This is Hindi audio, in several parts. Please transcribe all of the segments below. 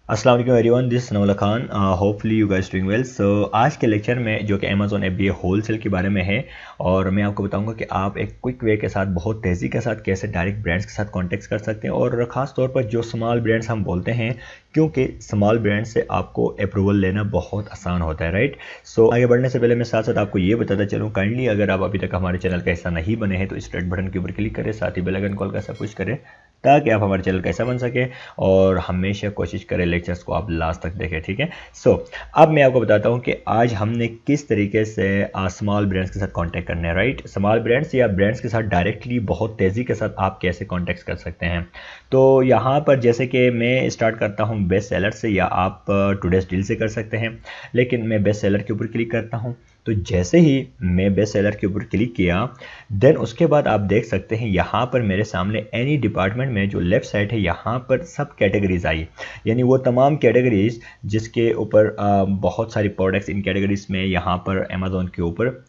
अस्सलाम वालेकुम everyone, this Nawla Khan. Hopefully you guys doing well. So आज के लेक्चर में जो कि अमेज़ॉन FBA होलसेल के बारे में है, और मैं आपको बताऊंगा कि आप एक क्विक वे के साथ, बहुत तेज़ी के साथ कैसे डायरेक्ट ब्रांड्स के साथ कॉन्टेक्ट कर सकते हैं, और ख़ास तौर पर जो स्मॉल ब्रांड्स हम बोलते हैं, क्योंकि स्मॉल ब्रांड से आपको अप्रूवल लेना बहुत आसान होता है, राइट। सो आगे बढ़ने से पहले मैं साथ साथ आपको ये बताता चलूँ, काइंडली अगर आप अभी तक हमारे चैनल का हिस्सा नहीं बने हैं तो इस रेड बटन के ऊपर क्लिक करें, साथ ही बेल आइकन कॉल का सब कुछ करें ताकि आप हमारे चैनल का हिस्सा बन सके, और हमेशा कोशिश करें लेक्चर्स को आप लास्ट तक देखें, ठीक है। सो अब मैं आपको बताता हूँ कि आज हमने किस तरीके से स्मॉल ब्रांड्स के साथ कांटेक्ट करना है, राइट। स्मॉल ब्रांड्स या ब्रांड्स के साथ डायरेक्टली बहुत तेज़ी के साथ आप कैसे कांटेक्ट कर सकते हैं। तो यहाँ पर जैसे कि मैं स्टार्ट करता हूँ बेस्ट सेलर से, या आप टुडेज डील से कर सकते हैं, लेकिन मैं बेस्ट सेलर के ऊपर क्लिक करता हूँ। तो जैसे ही मैं बेस्ट सेलर के ऊपर क्लिक किया, देन उसके बाद आप देख सकते हैं यहाँ पर मेरे सामने एनी डिपार्टमेंट में जो लेफ्ट साइड है, यहाँ पर सब कैटेगरीज आई, यानी वो तमाम कैटेगरीज जिसके ऊपर बहुत सारी प्रोडक्ट्स इन कैटेगरीज में यहाँ पर अमेज़ॉन के ऊपर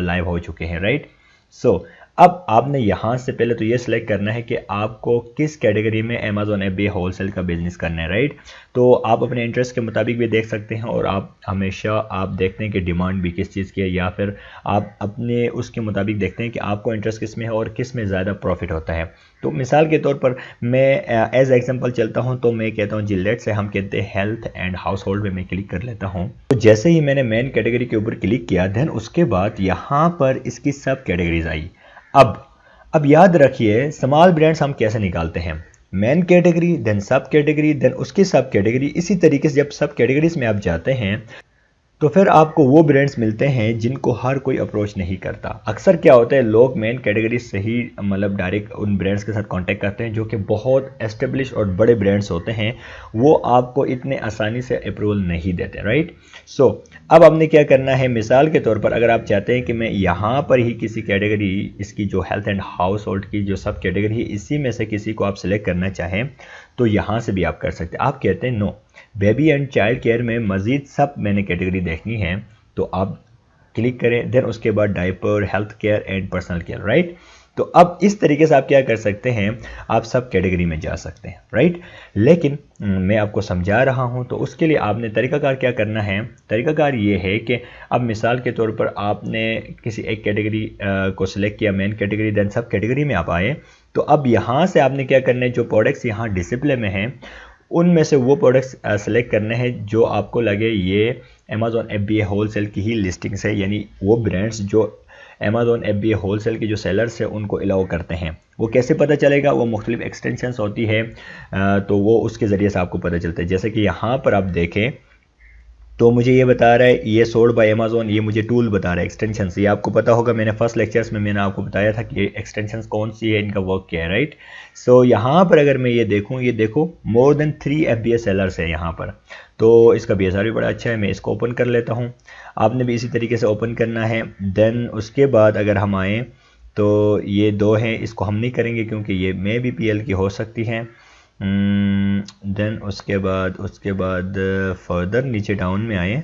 लाइव हो चुके हैं, राइट। सो अब आपने यहाँ से पहले तो ये सिलेक्ट करना है कि आपको किस कैटेगरी में अमेज़ॉन FBA होलसेल का बिजनेस करना है, राइट। तो आप अपने इंटरेस्ट के मुताबिक भी देख सकते हैं, और आप हमेशा आप देखते हैं कि डिमांड भी किस चीज़ की है, या फिर आप अपने उसके मुताबिक देखते हैं कि आपको इंटरेस्ट किस में है और किस में ज़्यादा प्रॉफिट होता है। तो मिसाल के तौर पर मैं एज एग्जांपल चलता हूं, तो मैं कहता हूं जिलेट से हम कहते हैं हेल्थ एंड हाउस होल्ड में मैं क्लिक कर लेता हूं। तो जैसे ही मैंने मेन कैटेगरी के ऊपर क्लिक किया, देन उसके बाद यहाँ पर इसकी सब कैटेगरीज आई। अब याद रखिए स्मॉल ब्रांड्स हम कैसे निकालते हैं, मेन कैटेगरी, देन सब कैटेगरी, देन उसकी सब कैटेगरी। इसी तरीके से जब सब कैटेगरीज में आप जाते हैं तो फिर आपको वो ब्रांड्स मिलते हैं जिनको हर कोई अप्रोच नहीं करता। अक्सर क्या होता है, लोग मेन कैटेगरी से ही मतलब डायरेक्ट उन ब्रांड्स के साथ कांटेक्ट करते हैं जो कि बहुत एस्टेब्लिश और बड़े ब्रांड्स होते हैं, वो आपको इतने आसानी से अप्रूवल नहीं देते, राइट। सो अब आपने क्या करना है, मिसाल के तौर पर अगर आप चाहते हैं कि मैं यहाँ पर ही किसी कैटेगरी, इसकी जो हेल्थ एंड हाउस होल्ड की जो सब कैटेगरी है, इसी में से किसी को आप सिलेक्ट करना चाहें तो यहाँ से भी आप कर सकते हैं। आप कहते हैं no, baby and child care में मज़ीद सब मैंने कैटेगरी देखनी है, तो आप क्लिक करें, देन उसके बाद diaper, health care and personal care, right. तो अब इस तरीके से आप क्या कर सकते हैं, आप सब कैटेगरी में जा सकते हैं, राइट। लेकिन मैं आपको समझा रहा हूं, तो उसके लिए आपने तरीकाकार क्या करना है, तरीकाकार ये है कि अब मिसाल के तौर पर आपने किसी एक कैटेगरी को सिलेक्ट किया, मेन कैटेगरी, देन सब कैटेगरी में आप आए। तो अब यहाँ से आपने क्या करना है, जो प्रोडक्ट्स यहाँ डिस्प्ले में हैं उनमें से वो प्रोडक्ट्स सेलेक्ट करने हैं जो आपको लगे ये अमेज़ॉन FBA होलसेल की ही लिस्टिंग्स है, यानी वो ब्रांड्स जो अमेज़ॉन FBA होलसेल के जो सेलर्स हैं उनको अलाउ करते हैं। वो कैसे पता चलेगा, वो मुख्तलिफ एक्सटेंशंस होती है, तो वो उसके ज़रिए से आपको पता चलता है। जैसे कि यहाँ पर आप देखें तो मुझे ये बता रहा है, ये सोल्ड बाय अमेज़ॉन, ये मुझे टूल बता रहा है एक्सटेंशन। ये आपको पता होगा, मैंने फर्स्ट लेक्चर्स में मैंने आपको बताया था कि ये एक्सटेंशन कौन सी है, इनका वर्क क्या है, राइट। सो यहाँ पर अगर मैं ये देखूँ, ये देखो मोर देन 3 FBA सेलर्स है यहाँ पर, तो इसका BSR भी बड़ा अच्छा है। मैं इसको ओपन कर लेता हूँ, आपने भी इसी तरीके से ओपन करना है। देन उसके बाद अगर हम आएँ तो ये 2 हैं, इसको हम नहीं करेंगे क्योंकि ये मे भी PL की हो सकती हैं। देन उसके बाद फर्दर नीचे डाउन में आए।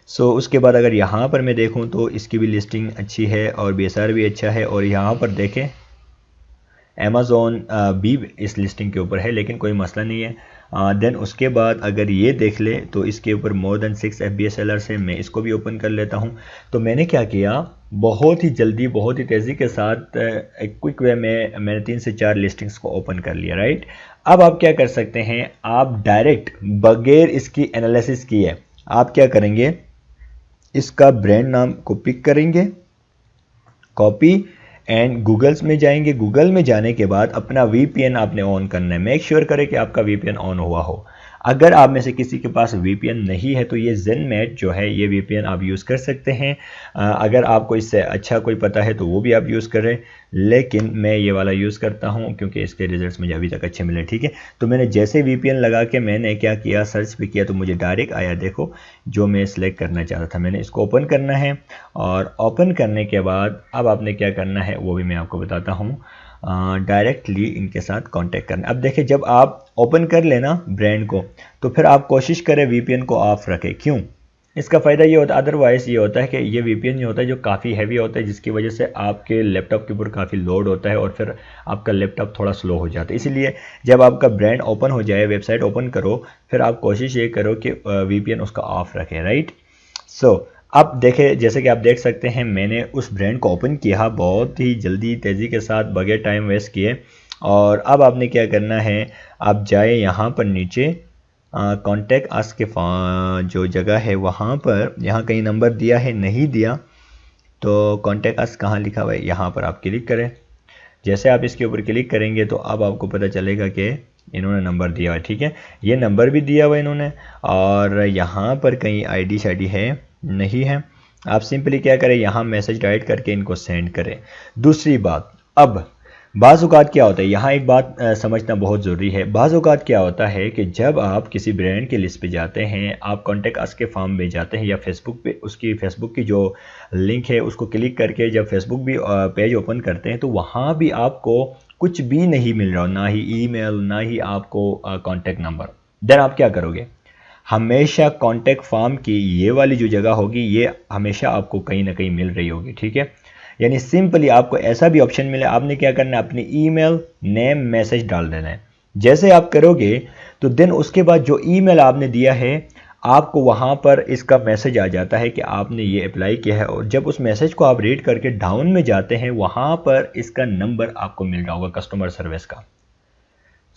सो उसके बाद अगर यहाँ पर मैं देखूँ तो इसकी भी लिस्टिंग अच्छी है और BSR भी अच्छा है, और यहाँ पर देखें अमेज़ॉन भी इस लिस्टिंग के ऊपर है, लेकिन कोई मसला नहीं है। देन उसके बाद अगर ये देख ले तो इसके ऊपर मोर देन 6 FBA सेलर्स है। मैं इसको भी ओपन कर लेता हूँ। तो मैंने क्या किया, बहुत ही जल्दी, बहुत ही तेज़ी के साथ एक क्विक वे में मैंने 3 से 4 लिस्टिंग्स को ओपन कर लिया, राइट। अब आप क्या कर सकते हैं, आप डायरेक्ट बगैर इसकी एनालिसिस किए आप क्या करेंगे, इसका ब्रांड नाम को पिक करेंगे, कॉपी, एंड गूगल्स में जाएंगे। गूगल में जाने के बाद अपना VPN आपने ऑन करना है। मेक श्योर करें कि आपका VPN ऑन हुआ हो। अगर आप में से किसी के पास VPN नहीं है तो ये ZenMate जो है, ये VPN आप यूज़ कर सकते हैं। अगर आपको इससे अच्छा कोई पता है तो वो भी आप यूज़ करें, लेकिन मैं ये वाला यूज़ करता हूँ क्योंकि इसके रिजल्ट्स मुझे अभी तक अच्छे मिले, ठीक है। तो मैंने जैसे VPN लगा के मैंने क्या किया, सर्च भी किया, तो मुझे डायरेक्ट आया, देखो जो मैं सिलेक्ट करना चाहता था। मैंने इसको ओपन करना है, और ओपन करने के बाद अब आपने क्या करना है वो भी मैं आपको बताता हूँ। डायरेक्टली इनके साथ कांटेक्ट करना। अब देखिए, जब आप ओपन कर लेना ब्रांड को तो फिर आप कोशिश करें VPN को ऑफ रखें। क्यों? इसका फ़ायदा ये होता है, अदरवाइज़ ये होता है कि ये वीपीएन ये होता है जो काफ़ी हैवी होता है, जिसकी वजह से आपके लैपटॉप के ऊपर काफ़ी लोड होता है और फिर आपका लैपटॉप थोड़ा स्लो हो जाता है। इसीलिए जब आपका ब्रांड ओपन हो जाए, वेबसाइट ओपन करो, फिर आप कोशिश ये करो कि वीपीएन उसका ऑफ रखें, राइट। सो अब देखें, जैसे कि आप देख सकते हैं मैंने उस ब्रांड को ओपन किया बहुत ही जल्दी तेज़ी के साथ बगैर टाइम वेस्ट किए। और अब आपने क्या करना है, आप जाए यहाँ पर नीचे कॉन्टैक्ट अस के जो जगह है वहाँ पर, यहाँ कहीं नंबर दिया है, नहीं दिया, तो कॉन्टैक्ट अस कहाँ लिखा हुआ है, यहाँ पर आप क्लिक करें। जैसे आप इसके ऊपर क्लिक करेंगे तो अब आपको पता चलेगा कि इन्होंने नंबर दिया हुआ है, ठीक है, ये नंबर भी दिया हुआ है इन्होंने, और यहाँ पर कहीं आईडी शाईडी है नहीं है। आप सिंपली क्या करें, यहाँ मैसेज डायरेक्ट करके इनको सेंड करें। दूसरी बात, अब बाज़ औक़ात क्या होता है, यहाँ एक बात समझना बहुत ज़रूरी है। बाज़ औक़ात क्या होता है कि जब आप किसी ब्रांड की लिस्ट पे जाते हैं, आप कॉन्टैक्ट अस के फॉर्म में जाते हैं या फेसबुक पे उसकी फेसबुक की जो लिंक है उसको क्लिक करके जब फेसबुक भी पेज ओपन करते हैं तो वहाँ भी आपको कुछ भी नहीं मिल रहा, ना ही ईमेल, ना ही आपको कॉन्टैक्ट नंबर। देन आप क्या करोगे, हमेशा कॉन्टैक्ट फॉर्म की ये वाली जो जगह होगी ये हमेशा आपको कहीं ना कहीं मिल रही होगी, ठीक है। यानी सिंपली आपको ऐसा भी ऑप्शन मिले, आपने क्या करना है, अपनी ईमेल, नेम, मैसेज डाल देना है। जैसे आप करोगे तो देन उसके बाद जो ईमेल आपने दिया है आपको वहाँ पर इसका मैसेज आ जाता है कि आपने ये अप्लाई किया है, और जब उस मैसेज को आप रीड करके डाउन में जाते हैं वहाँ पर इसका नंबर आपको मिल रहा होगा कस्टमर सर्विस का।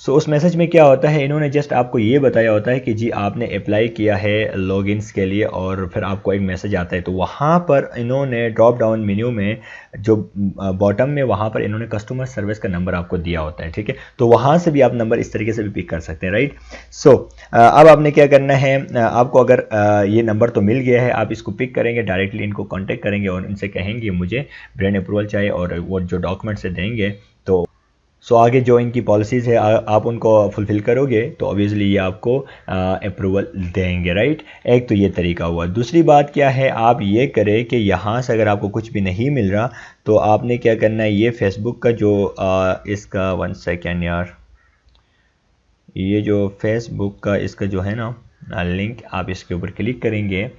सो उस मैसेज में क्या होता है, इन्होंने जस्ट आपको ये बताया होता है कि जी आपने अप्लाई किया है लॉगिन्स के लिए, और फिर आपको एक मैसेज आता है। तो वहाँ पर इन्होंने ड्रॉप डाउन मेन्यू में जो बॉटम में वहाँ पर इन्होंने कस्टमर सर्विस का नंबर आपको दिया होता है, ठीक है। तो वहाँ से भी आप नंबर इस तरीके से भी पिक कर सकते हैं, राइट। सो अब आपने क्या करना है, आपको अगर ये नंबर तो मिल गया है, आप इसको पिक करेंगे, डायरेक्टली इनको कॉन्टैक्ट करेंगे और इनसे कहेंगे मुझे ब्रांड अप्रूवल चाहिए, और वो जो डॉक्यूमेंट से देंगे तो आगे जो इनकी पॉलिसीज़ है आप उनको फुलफ़िल करोगे तो ऑब्वियसली ये आपको अप्रूवल देंगे, राइट। एक तो ये तरीका हुआ। दूसरी बात क्या है, आप ये करें कि यहाँ से अगर आपको कुछ भी नहीं मिल रहा तो आपने क्या करना है, ये फेसबुक का जो इसका 1 सेकेंड यार, ये जो फेसबुक का इसका जो है ना लिंक, आप इसके ऊपर क्लिक करेंगे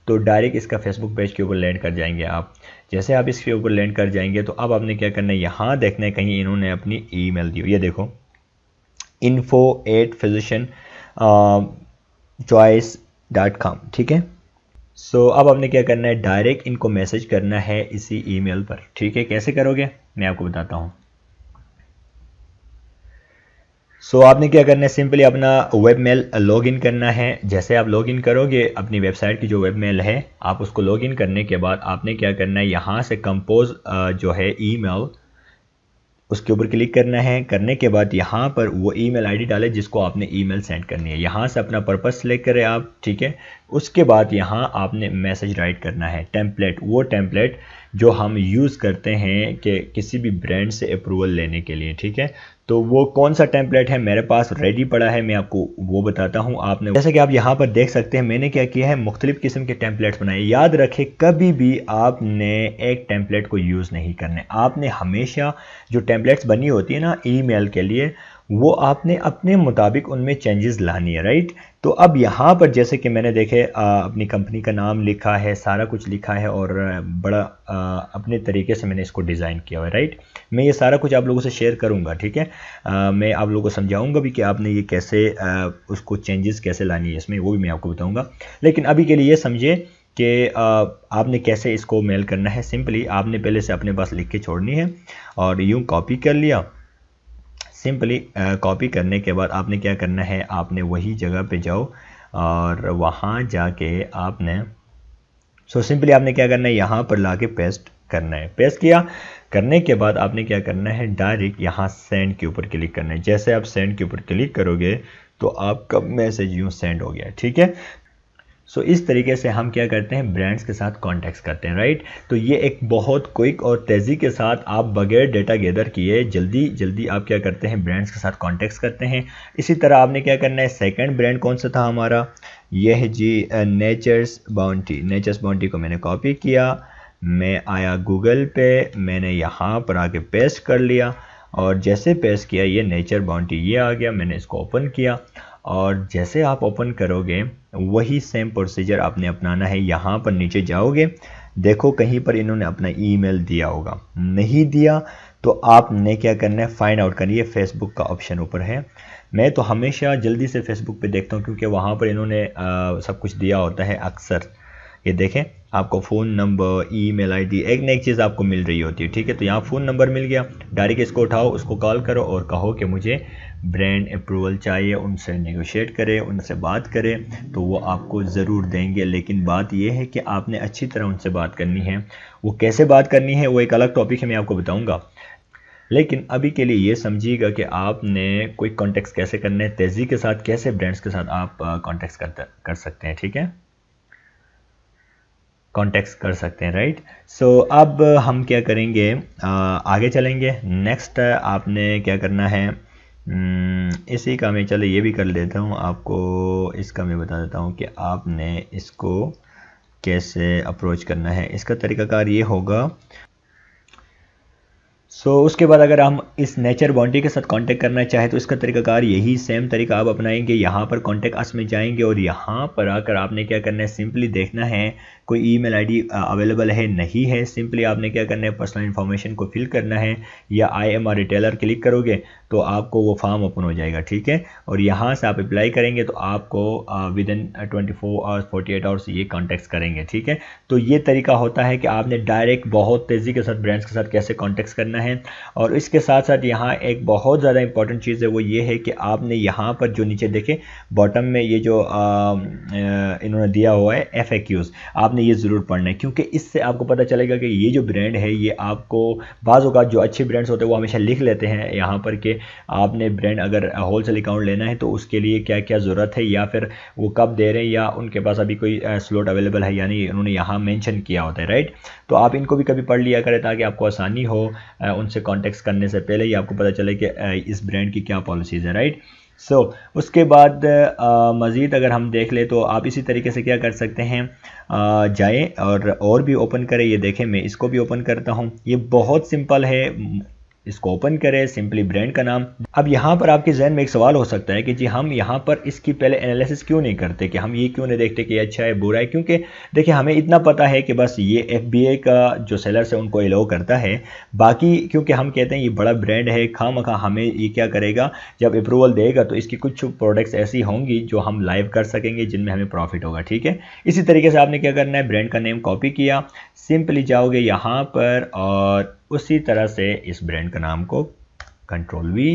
तो डायरेक्ट इसका फेसबुक पेज के ऊपर लैंड कर जाएंगे आप। जैसे आप इसके ऊपर लैंड कर जाएंगे तो अब आपने क्या करना है, यहाँ देखना है कहीं इन्होंने अपनी ईमेल दी, ये देखो info@physicianchoice.com, ठीक है। सो अब आपने क्या करना है, डायरेक्ट इनको मैसेज करना है इसी ईमेल पर, ठीक है। कैसे करोगे मैं आपको बताता हूँ। सो आपने क्या करना है, सिंपली अपना वेब मेल लॉगिन करना है। जैसे आप लॉगिन करोगे अपनी वेबसाइट की जो वेब मेल है, आप उसको लॉगिन करने के बाद आपने क्या करना है, यहाँ से कंपोज जो है ईमेल, उसके ऊपर क्लिक करना है। करने के बाद यहाँ पर वो ईमेल आईडी डालें जिसको आपने ईमेल सेंड करनी है। यहाँ से अपना पर्पस सेलेक्ट करें आप, ठीक है। उसके बाद यहाँ आपने मैसेज राइट करना है, टेम्पलेट, वो टेम्पलेट जो हम यूज़ करते हैं कि किसी भी ब्रांड से अप्रूवल लेने के लिए, ठीक है। तो वो कौन सा टेम्पलेट है, मेरे पास रेडी पड़ा है, मैं आपको वो बताता हूँ। आपने जैसे कि आप यहाँ पर देख सकते हैं मैंने क्या किया है, मुख्तलिफ किस्म के टेम्पलेट्स बनाए। याद रखें कभी भी आपने एक टेम्पलेट को यूज़ नहीं करने, आपने हमेशा जो टेम्पलेट्स बनी होती है ना ईमेल के लिए, वो आपने अपने मुताबिक उनमें चेंजेस लानी है, राइट। तो अब यहाँ पर जैसे कि मैंने देखे अपनी कंपनी का नाम लिखा है, सारा कुछ लिखा है, और बड़ा अपने तरीके से मैंने इसको डिज़ाइन किया हुआ है, राइट। मैं ये सारा कुछ आप लोगों से शेयर करूँगा, ठीक है। मैं आप लोगों को समझाऊंगा भी कि आपने ये कैसे उसको चेंजेस कैसे लानी है इसमें, वो भी मैं आपको बताऊँगा। लेकिन अभी के लिए ये समझिए कि आपने कैसे इसको मेल करना है। सिंपली आपने पहले से अपने पास लिख के छोड़नी है, और यूँ कॉपी कर लिया। सिंपली कॉपी करने के बाद आपने क्या करना है, आपने वही जगह पे जाओ और वहाँ जाके आपने सिंपली आपने क्या करना है, यहाँ पर लाके पेस्ट करना है। पेस्ट किया, करने के बाद आपने क्या करना है, डायरेक्ट यहाँ सेंड के ऊपर क्लिक करना है। जैसे आप सेंड के ऊपर क्लिक करोगे तो आपका मैसेज यूँ सेंड हो गया, ठीक है। इस तरीके से हम क्या करते हैं, ब्रांड्स के साथ कॉन्टैक्ट करते हैं, राइट। तो ये एक बहुत क्विक और तेज़ी के साथ आप बगैर डेटा गैदर किए जल्दी जल्दी आप क्या करते हैं, ब्रांड्स के साथ कॉन्टैक्ट करते हैं। इसी तरह आपने क्या करना है, सेकंड ब्रांड कौन सा था हमारा, ये है जी नेचर्स बाउंटी। नेचर्स बाउंटी को मैंने कॉपी किया, मैं आया गूगल पे, मैंने यहाँ पर आके पेस्ट कर लिया, और जैसे पेस्ट किया ये नेचर बाउंटी ये आ गया, मैंने इसको ओपन किया। और जैसे आप ओपन करोगे वही सेम प्रोसीजर आपने अपनाना है। यहाँ पर नीचे जाओगे, देखो कहीं पर इन्होंने अपना ईमेल दिया होगा, नहीं दिया तो आपने क्या करना है, फाइंड आउट करनी है। फेसबुक का ऑप्शन ऊपर है, मैं तो हमेशा जल्दी से फेसबुक पे देखता हूँ क्योंकि वहाँ पर इन्होंने सब कुछ दिया होता है अक्सर। ये देखें, आपको फ़ोन नंबर, ईमेल आईडी, एक न एक चीज़ आपको मिल रही होती है, ठीक है। तो यहाँ फ़ोन नंबर मिल गया, डायरेक्ट इसको उठाओ, उसको कॉल करो और कहो कि मुझे ब्रांड अप्रूवल चाहिए, उनसे नेगोशिएट करें, उनसे बात करें, तो वो आपको ज़रूर देंगे। लेकिन बात ये है कि आपने अच्छी तरह उनसे बात करनी है। वो कैसे बात करनी है वो एक अलग टॉपिक है, मैं आपको बताऊँगा। लेकिन अभी के लिए ये समझिएगा कि आपने कोई कॉन्टेक्ट कैसे करना है, तेज़ी के साथ कैसे ब्रांड्स के साथ आप कॉन्टेक्ट कर सकते हैं, ठीक है, कॉन्टेक्ट कर सकते हैं, राइट। सो अब हम क्या करेंगे, आगे चलेंगे। नेक्स्ट आपने क्या करना है, इसी का मैं चलो ये भी कर लेता हूँ, आपको इसका मैं बता देता हूँ कि आपने इसको कैसे अप्रोच करना है। इसका तरीकाकार ये होगा, उसके बाद अगर हम इस नेचर बाउंड्री के साथ कांटेक्ट करना चाहें तो इसका तरीकाकार यही सेम तरीका आप अपनाएंगे। यहाँ पर कांटेक्ट अस में जाएंगे और यहाँ पर आकर आपने क्या करना है, सिंपली देखना है कोई ईमेल आईडी अवेलेबल है, नहीं है, सिंपली आपने क्या करना है, पर्सनल इन्फॉर्मेशन को फिल करना है, या I M R retailer click करोगे तो आपको वो फॉर्म ओपन हो जाएगा, ठीक है। और यहाँ से आप अप्लाई करेंगे तो आपको विद इन 24 आवर्स 48 आवर्स ये कॉन्टेक्ट करेंगे, ठीक है। तो ये तरीका होता है कि आपने डायरेक्ट बहुत तेज़ी के साथ ब्रांड्स के साथ कैसे कॉन्टेक्ट करना है। और इसके साथ साथ यहाँ एक बहुत ज़्यादा इंपॉर्टेंट चीज़ है, वो ये है कि आपने यहाँ पर जो नीचे देखें बॉटम में ये जो इन्होंने दिया हुआ है FAQs, आपने ये ज़रूर पढ़ना है, क्योंकि इससे आपको पता चलेगा कि ये जो ब्रांड है ये आपको, बाज़ औक़ात जो अच्छे ब्रांड्स होते हैं वो हमेशा लिख लेते हैं यहाँ पर कि आपने ब्रांड अगर होलसेल अकाउंट लेना है तो उसके लिए क्या क्या ज़रूरत है, या फिर वो कब दे रहे हैं, या उनके पास अभी कोई स्लॉट अवेलेबल है, यानी उन्होंने यहाँ मेंशन किया होता है, राइट। तो आप इनको भी कभी पढ़ लिया करें ताकि आपको आसानी हो उनसे कॉन्टेक्ट करने से पहले ही आपको पता चले कि इस ब्रांड की क्या पॉलिसीज़ है, राइट। उसके बाद मज़ीद अगर हम देख ले तो आप इसी तरीके से क्या कर सकते हैं, जाएं और भी ओपन करें। ये देखें, मैं इसको भी ओपन करता हूं, ये बहुत सिंपल है, इसको ओपन करें, सिंपली ब्रांड का नाम। अब यहाँ पर आपके जहन में एक सवाल हो सकता है कि जी हम यहाँ पर इसकी पहले एनालिसिस क्यों नहीं करते, कि हम ये क्यों नहीं देखते कि अच्छा है बुरा है। क्योंकि देखिए हमें इतना पता है कि बस ये FBA का जो सेलर्स है उनको अलाउ करता है, बाकी क्योंकि हम कहते हैं ये बड़ा ब्रांड है, खामखा हमें ये क्या करेगा, जब अप्रूवल देगा तो इसकी कुछ प्रोडक्ट्स ऐसी होंगी जो हम लाइव कर सकेंगे जिनमें हमें प्रॉफिट होगा, ठीक है। इसी तरीके से आपने क्या करना है, ब्रांड का नेम कॉपी किया, सिंपली जाओगे यहाँ पर और उसी तरह से इस ब्रांड का नाम को Ctrl+V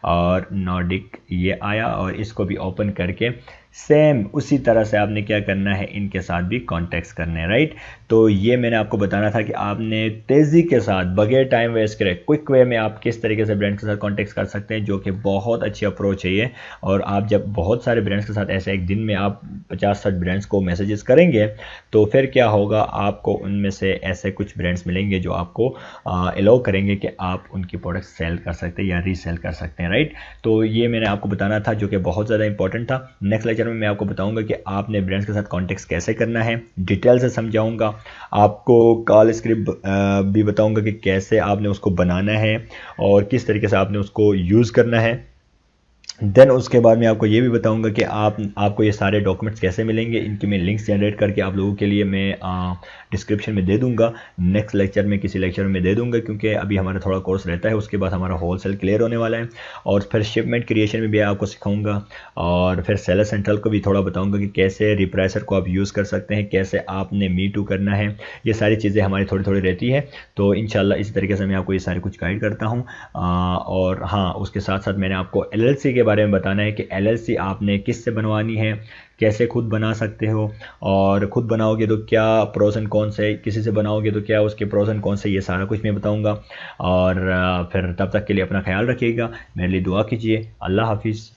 और नॉर्डिक ये आया, और इसको भी ओपन करके सेम उसी तरह से आपने क्या करना है, इनके साथ भी कॉन्टेक्ट करने हैं, राइट। तो ये मैंने आपको बताना था कि आपने तेज़ी के साथ बगैर टाइम वेस्ट करे क्विक वे में आप किस तरीके से ब्रांड्स के साथ कॉन्टेक्ट कर सकते हैं, जो कि बहुत अच्छी अप्रोच है ये। और आप जब बहुत सारे ब्रांड्स के साथ ऐसे एक दिन में आप 50-60 ब्रांड्स को मैसेजेस करेंगे तो फिर क्या होगा, आपको उनमें से ऐसे कुछ ब्रांड्स मिलेंगे जो आपको अलाउ करेंगे कि आप उनकी प्रोडक्ट सेल कर सकते हैं या रीसेल कर सकते हैं, राइट। तो ये मैंने आपको बताना था जो कि बहुत ज़्यादा इंपॉर्टेंट था। नेक्स्ट लेक्चर में मैं आपको बताऊंगा कि आपने ब्रांड्स के साथ कॉन्टेक्ट कैसे करना है, डिटेल से समझाऊंगा, आपको कॉल स्क्रिप्ट भी बताऊंगा कि कैसे आपने उसको बनाना है और किस तरीके से आपने उसको यूज़ करना है। देन उसके बाद मैं आपको ये भी बताऊंगा कि आपको ये सारे डॉक्यूमेंट्स कैसे मिलेंगे, इनकी मैं लिंक्स जनरेट करके आप लोगों के लिए मैं डिस्क्रिप्शन में दे दूंगा, नेक्स्ट लेक्चर में किसी लेक्चर में दे दूंगा, क्योंकि अभी हमारा थोड़ा कोर्स रहता है, उसके बाद हमारा होलसेल क्लियर होने वाला है। और फिर शिपमेंट क्रिएशन में भी आपको सिखाऊंगा, और फिर सेलर सेंट्रल को भी थोड़ा बताऊँगा कि कैसे रिप्राइसर को आप यूज़ कर सकते हैं, कैसे आपने Me Too करना है, ये सारी चीज़ें हमारी थोड़ी थोड़ी रहती है। तो इंशाल्लाह इसी तरीके से मैं आपको ये सारे कुछ गाइड करता हूँ। और हाँ, उसके साथ साथ मैंने आपको LLC के बारे में बताना है कि LLC आपने किससे बनवानी है, कैसे खुद बना सकते हो, और खुद बनाओगे तो क्या प्रोस एंड कॉन्स है, किसी से बनाओगे तो क्या उसके प्रोस एंड कॉन्स है, ये सारा कुछ मैं बताऊंगा। और फिर तब तक के लिए अपना ख्याल रखिएगा, मेरे लिए दुआ कीजिए। अल्लाह हाफिज़।